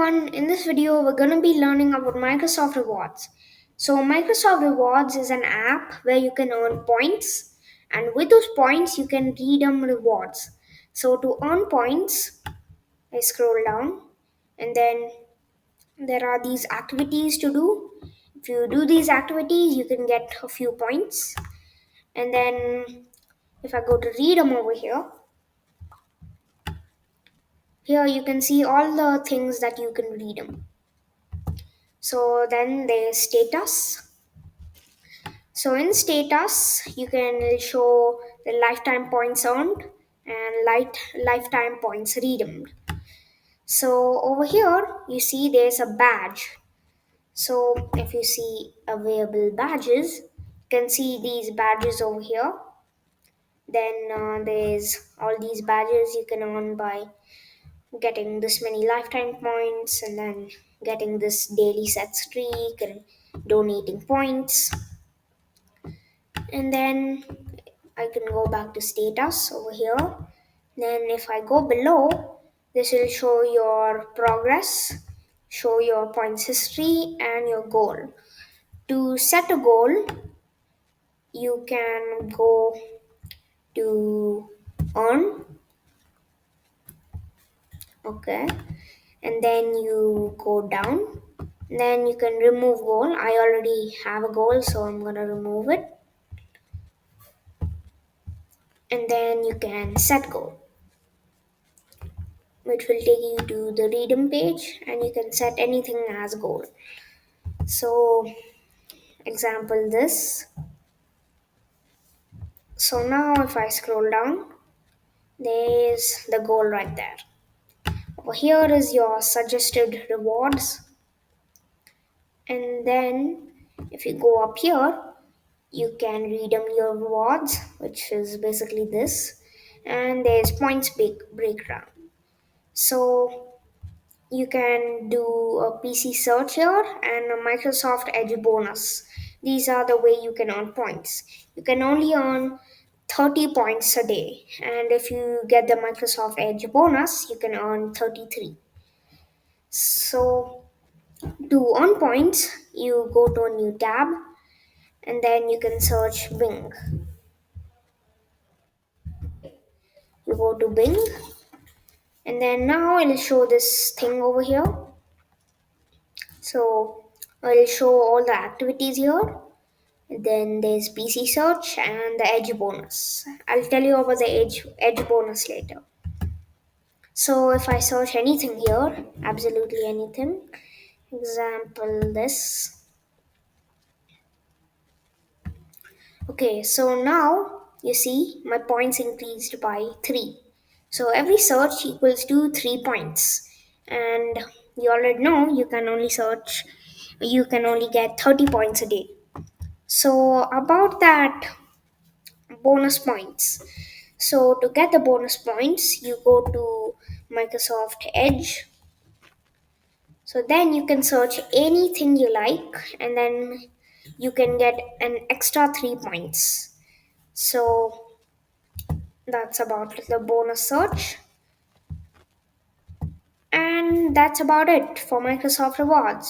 everyone, in this video we're going to be learning about Microsoft Rewards. So Microsoft Rewards is an app where you can earn points, and with those points you can redeem rewards. So to earn points, I scroll down and then there are these activities to do. If you do these activities you can get a few points, and then if I go to redeem over here you can see all the things that you can redeem. So then there's status. So in status, you can show the lifetime points earned and lifetime points redeemed. So over here, you see there's a badge. So if you see available badges, you can see these badges over here. Then there's all these badges you can earn by getting this many lifetime points and then getting this daily set streak and donating points. And then I can go back to status over here. Then if I go below, this will show your progress, show your points history and your goal. To set a goal, you can go to earn, okay, and then you go down. Then you can remove goal. I already have a goal, so I'm gonna remove it. And then you can set goal, which will take you to the redeem page, and you can set anything as goal. So example this. So now if I scroll down, there's the goal right there. Over here is your suggested rewards, and then if you go up here you can redeem your rewards, which is basically this, and there's points breakdown. So you can do a PC search here and a Microsoft Edge bonus. These are the way you can earn points. You can only earn 30 points a day, and if you get the Microsoft Edge bonus, you can earn 33. So to earn points, you go to a new tab and then you can search Bing. You go to Bing, and then now it'll show this thing over here. So I'll show all the activities here. Then there's PC search and the edge bonus. I'll tell you about the edge bonus later. So if I search anything here, absolutely anything, example this. Okay, so now you see my points increased by 3. So every search equals to 3 points. And you already know you can only get 30 points a day. So about that bonus points. So to get the bonus points, you go to Microsoft Edge. So then you can search anything you like and then you can get an extra 3 points. So that's about the bonus search. And that's about it for Microsoft Rewards.